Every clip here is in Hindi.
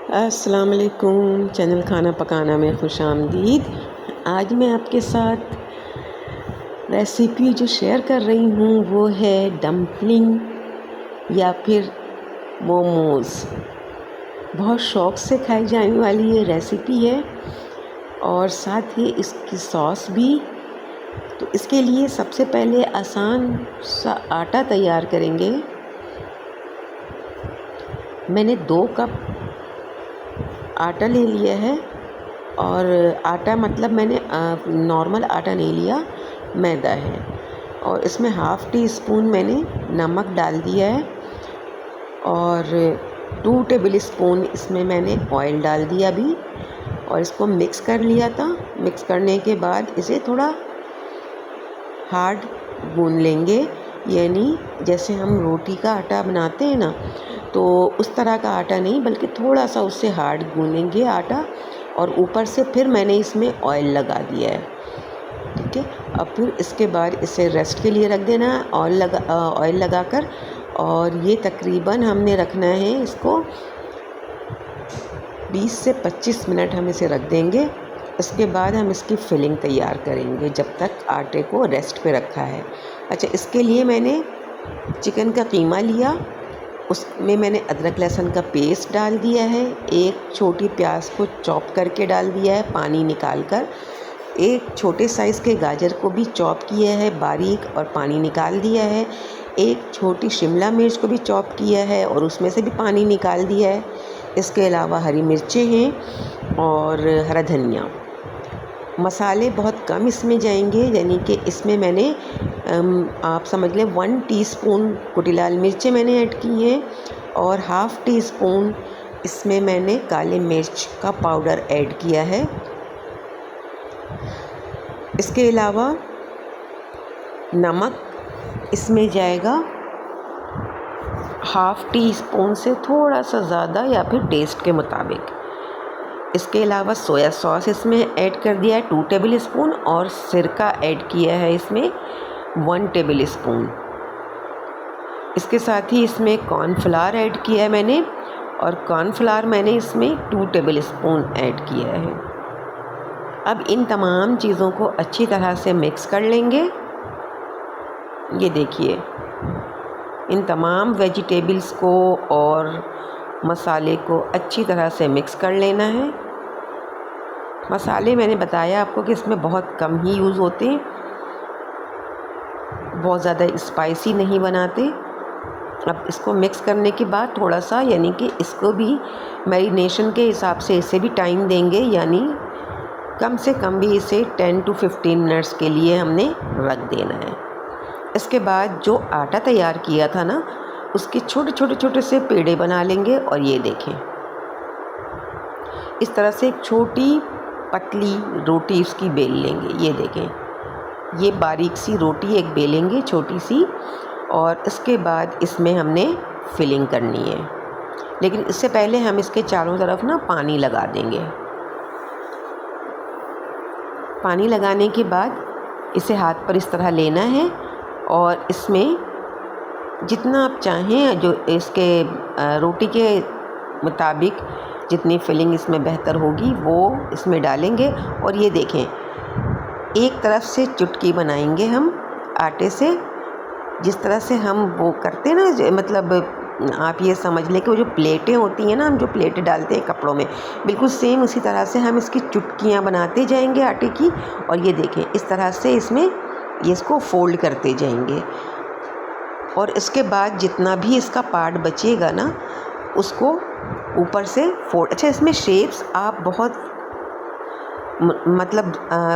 अस्सलाम वालेकुम। चैनल खाना पकाना में खुशामदीद। आज मैं आपके साथ रेसिपी जो शेयर कर रही हूँ वो है डम्पलिंग या फिर मोमोज़। बहुत शौक़ से खाई जाने वाली ये रेसिपी है और साथ ही इसकी सॉस भी। तो इसके लिए सबसे पहले आसान सा आटा तैयार करेंगे। मैंने 2 कप आटा ले लिया है और आटा मतलब मैंने नॉर्मल आटा नहीं लिया, मैदा है। और इसमें हाफ़ टी स्पून मैंने नमक डाल दिया है और 2 टेबल स्पून इसमें मैंने ऑयल डाल दिया अभी और इसको मिक्स कर लिया था। मिक्स करने के बाद इसे थोड़ा हार्ड गूँध लेंगे, यानी जैसे हम रोटी का आटा बनाते हैं ना, तो उस तरह का आटा नहीं बल्कि थोड़ा सा उससे हार्ड गूँधेंगे आटा। और ऊपर से फिर मैंने इसमें ऑयल लगा दिया है, ठीक है। अब फिर इसके बाद इसे रेस्ट के लिए रख देना है ऑयल लगाकर। और ये तकरीबन हमने रखना है इसको 20 से 25 मिनट हम इसे रख देंगे। इसके बाद हम इसकी फिलिंग तैयार करेंगे जब तक आटे को रेस्ट पे रखा है। अच्छा, इसके लिए मैंने चिकन का कीमा लिया, उसमें मैंने अदरक लहसुन का पेस्ट डाल दिया है। एक छोटी प्याज को चॉप करके डाल दिया है पानी निकाल कर। एक छोटे साइज़ के गाजर को भी चॉप किया है बारीक और पानी निकाल दिया है। एक छोटी शिमला मिर्च को भी चॉप किया है और उसमें से भी पानी निकाल दिया है। इसके अलावा हरी मिर्चें हैं और हरा धनिया। मसाले बहुत कम इसमें जाएंगे, यानी कि इसमें मैंने आप समझ लें 1 टीस्पून कुटी लाल मिर्चें मैंने ऐड की हैं और हाफ़ टी स्पून इसमें मैंने काले मिर्च का पाउडर ऐड किया है। इसके अलावा नमक इसमें जाएगा हाफ़ टी स्पून से थोड़ा सा ज़्यादा या फिर टेस्ट के मुताबिक। इसके अलावा सोया सॉस इसमें ऐड कर दिया है 2 टेबल स्पून और सिरका ऐड किया है इसमें 1 टेबल स्पून। इसके साथ ही इसमें कॉर्नफ्लावर ऐड किया है मैंने और कॉर्नफ्लावर मैंने इसमें 2 टेबल स्पून ऐड किया है। अब इन तमाम चीज़ों को अच्छी तरह से मिक्स कर लेंगे। ये देखिए, इन तमाम वेजिटेबल्स को और मसाले को अच्छी तरह से मिक्स कर लेना है। मसाले मैंने बताया आपको कि इसमें बहुत कम ही यूज़ होते हैं, बहुत ज़्यादा स्पाइसी नहीं बनाते। अब इसको मिक्स करने के बाद थोड़ा सा, यानी कि इसको भी मैरिनेशन के हिसाब से इसे भी टाइम देंगे, यानी कम से कम भी इसे 10 to 15 मिनट्स के लिए हमने रख देना है। इसके बाद जो आटा तैयार किया था ना, उसके छोटे छोटे से पेड़े बना लेंगे। और ये देखें, इस तरह से एक छोटी पतली रोटी इसकी बेल लेंगे। ये देखें, ये बारीक सी रोटी एक बेलेंगे छोटी सी। और इसके बाद इसमें हमने फिलिंग करनी है, लेकिन इससे पहले हम इसके चारों तरफ ना पानी लगा देंगे। पानी लगाने के बाद इसे हाथ पर इस तरह लेना है और इसमें जितना आप चाहें, जो इसके रोटी के मुताबिक जितनी फिलिंग इसमें बेहतर होगी वो इसमें डालेंगे। और ये देखें, एक तरफ से चुटकी बनाएंगे हम आटे से, जिस तरह से हम वो करते हैं ना, मतलब आप ये समझ लें कि वो जो प्लेटें होती हैं ना, हम जो प्लेटें डालते हैं कपड़ों में, बिल्कुल सेम उसी तरह से हम इसकी चुटकियाँ बनाते जाएंगे आटे की। और ये देखें, इस तरह से इसमें ये इसको फोल्ड करते जाएंगे। और इसके बाद जितना भी इसका पार्ट बचेगा ना, उसको ऊपर से फोल्ड। अच्छा, इसमें शेप्स आप बहुत मतलब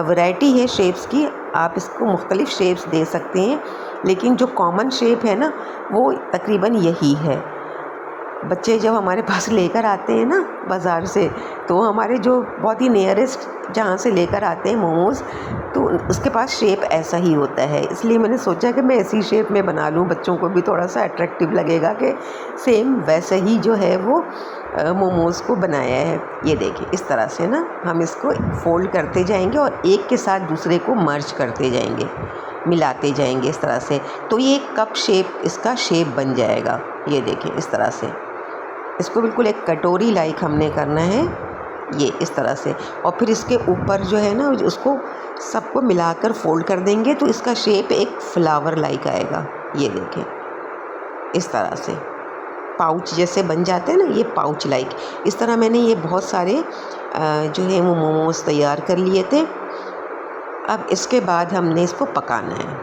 वैरायटी है शेप्स की, आप इसको मुख्तलिफ़ शेप्स दे सकते हैं, लेकिन जो कॉमन शेप है ना वो तकरीबन यही है। बच्चे जब हमारे पास लेकर आते हैं ना बाज़ार से, तो हमारे जो बहुत ही नियरेस्ट जहाँ से लेकर आते हैं मोमोज़, तो उसके पास शेप ऐसा ही होता है। इसलिए मैंने सोचा कि मैं ऐसी शेप में बना लूँ, बच्चों को भी थोड़ा सा अट्रैक्टिव लगेगा कि सेम वैसे ही जो है वो मोमोज़ को बनाया है। ये देखिए, इस तरह से ना हम इसको फोल्ड करते जाएंगे और एक के साथ दूसरे को मर्ज करते जाएंगे, मिलाते जाएंगे इस तरह से। तो ये कप शेप, इसका शेप बन जाएगा। ये देखें, इस तरह से इसको बिल्कुल एक कटोरी लाइक हमने करना है, ये इस तरह से। और फिर इसके ऊपर जो है ना उसको सबको मिलाकर फोल्ड कर देंगे तो इसका शेप एक फ्लावर लाइक आएगा। ये देखें, इस तरह से पाउच जैसे बन जाते हैं ना, ये पाउच लाइक। इस तरह मैंने ये बहुत सारे जो है वो मोमोज़ तैयार कर लिए थे। अब इसके बाद हमने इसको पकाना है।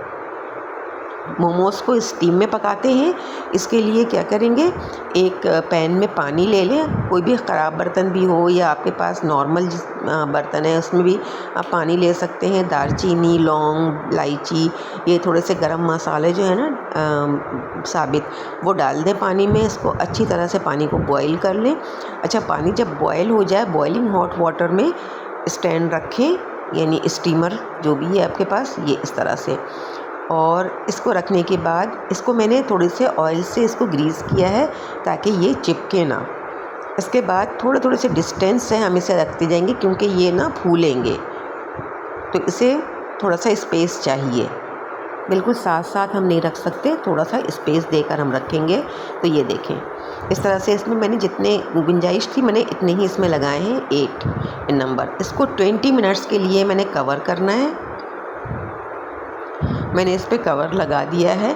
मोमोज़ को स्टीम में पकाते हैं। इसके लिए क्या करेंगे, एक पैन में पानी ले लें, कोई भी ख़राब बर्तन भी हो या आपके पास नॉर्मल जिस बर्तन है उसमें भी आप पानी ले सकते हैं। दालचीनी, लौंग, इलायची, ये थोड़े से गरम मसाले जो है ना साबित, वो डाल दें पानी में। इसको अच्छी तरह से पानी को बॉईल कर लें। अच्छा, पानी जब बॉयल हो जाए, बॉइलिंग हॉट वाटर में स्टैंड रखें, यानी स्टीमर जो भी है आपके पास, ये इस तरह से। और इसको रखने के बाद इसको मैंने थोड़े से ऑयल से इसको ग्रीस किया है ताकि ये चिपके ना। इसके बाद थोड़े थोड़े से डिस्टेंस से हम इसे रखते जाएंगे क्योंकि ये ना फूलेंगे, तो इसे थोड़ा सा स्पेस चाहिए। बिल्कुल साथ साथ हम नहीं रख सकते, थोड़ा सा स्पेस देकर हम रखेंगे। तो ये देखें, इस तरह से इसमें मैंने जितने गुंजाइश थी मैंने इतने ही इसमें लगाए हैं, 8 नंबर। इसको 20 मिनट्स के लिए मैंने कवर करना है। मैंने इस पे कवर लगा दिया है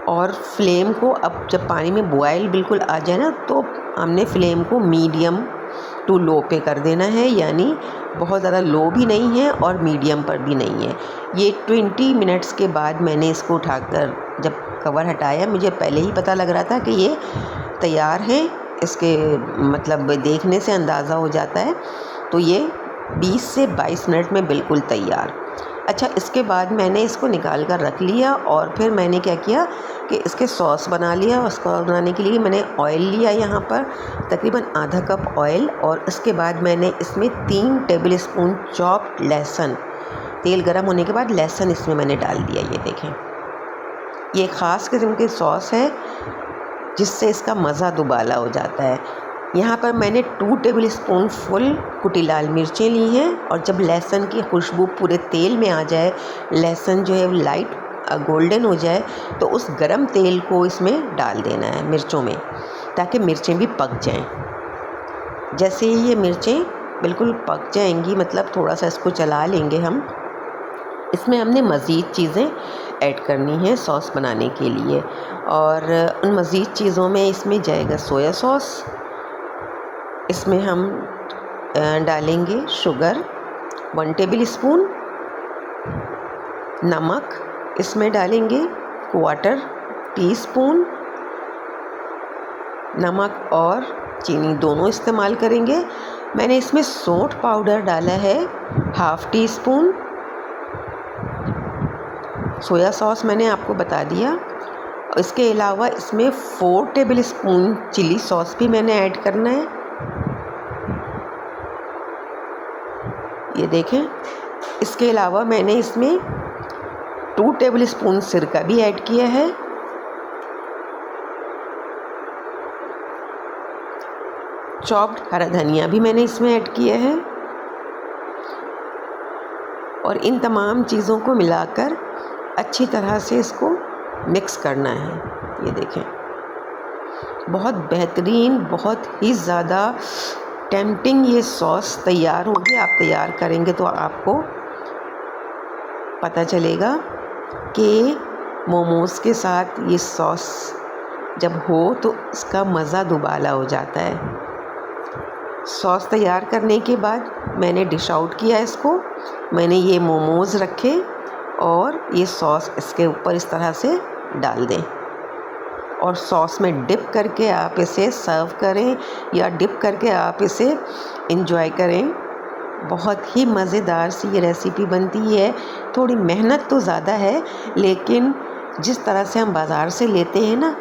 और फ्लेम को अब जब पानी में बॉयल बिल्कुल आ जाए ना, तो हमने फ्लेम को मीडियम टू लो पे कर देना है, यानी बहुत ज़्यादा लो भी नहीं है और मीडियम पर भी नहीं है। ये 20 मिनट्स के बाद मैंने इसको उठाकर जब कवर हटाया, मुझे पहले ही पता लग रहा था कि ये तैयार है, इसके मतलब देखने से अंदाज़ा हो जाता है। तो ये 20 से 22 मिनट में बिल्कुल तैयार। अच्छा, इसके बाद मैंने इसको निकाल कर रख लिया और फिर मैंने क्या किया कि इसके सॉस बना लिया। उसको बनाने के लिए मैंने ऑयल लिया, यहाँ पर तकरीबन आधा कप ऑयल, और इसके बाद मैंने इसमें 3 टेबल स्पून चॉप्ड लहसुन, तेल गर्म होने के बाद लहसुन इसमें मैंने डाल दिया। ये देखें, ये ख़ास किस्म की सॉस है जिससे इसका मज़ा दुबाला हो जाता है। यहाँ पर मैंने 2 टेबल स्पून फुल कुटी लाल मिर्चें ली हैं, और जब लहसुन की खुशबू पूरे तेल में आ जाए, लहसुन जो है लाइट गोल्डन हो जाए, तो उस गरम तेल को इसमें डाल देना है मिर्चों में, ताकि मिर्चें भी पक जाएं। जैसे ही ये मिर्चें बिल्कुल पक जाएंगी, मतलब थोड़ा सा इसको चला लेंगे हम, इसमें हमने मज़ीद चीज़ें ऐड करनी है सॉस बनाने के लिए। और उन मज़ीद चीज़ों में इसमें जाएगा सोया सॉस, इसमें हम डालेंगे शुगर 1 टेबल स्पून, नमक इसमें डालेंगे 1/4 टीस्पून, नमक और चीनी दोनों इस्तेमाल करेंगे। मैंने इसमें सौंठ पाउडर डाला है 1/2 टीस्पून। सोया सॉस मैंने आपको बता दिया। इसके अलावा इसमें 4 टेबल स्पून चिली सॉस भी मैंने ऐड करना है। ये देखें, इसके अलावा मैंने इसमें 2 टेबल स्पून सिरका भी ऐड किया है। चॉप्ड हरा धनिया भी मैंने इसमें ऐड किया है। और इन तमाम चीज़ों को मिलाकर अच्छी तरह से इसको मिक्स करना है। ये देखें, बहुत बेहतरीन, बहुत ही ज़्यादा टेम्पटिंग ये सॉस तैयार होगी। आप तैयार करेंगे तो आपको पता चलेगा कि मोमोज़ के साथ ये सॉस जब हो तो इसका मज़ा दुबाला हो जाता है। सॉस तैयार करने के बाद मैंने डिश आउट किया इसको। मैंने ये मोमोज़ रखे और ये सॉस इसके ऊपर इस तरह से डाल दें, और सॉस में डिप करके आप इसे सर्व करें या डिप करके आप इसे एंजॉय करें। बहुत ही मज़ेदार सी ये रेसिपी बनती है। थोड़ी मेहनत तो ज़्यादा है, लेकिन जिस तरह से हम बाज़ार से लेते हैं ना,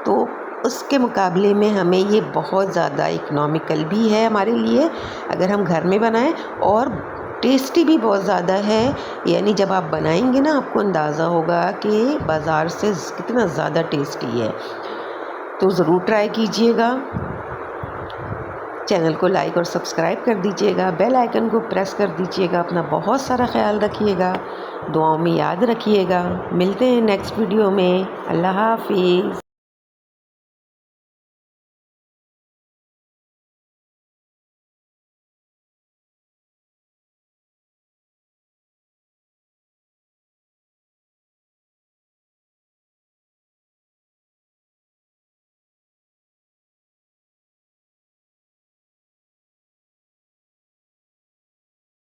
तो उसके मुकाबले में हमें ये बहुत ज़्यादा इकोनॉमिकल भी है हमारे लिए अगर हम घर में बनाएं, और टेस्टी भी बहुत ज़्यादा है। यानी जब आप बनाएंगे ना, आपको अंदाज़ा होगा कि बाज़ार से कितना ज़्यादा टेस्टी है। तो ज़रूर ट्राई कीजिएगा। चैनल को लाइक और सब्सक्राइब कर दीजिएगा, बेल आइकन को प्रेस कर दीजिएगा। अपना बहुत सारा ख्याल रखिएगा, दुआओं में याद रखिएगा। मिलते हैं नेक्स्ट वीडियो में। अल्लाह हाफिज़।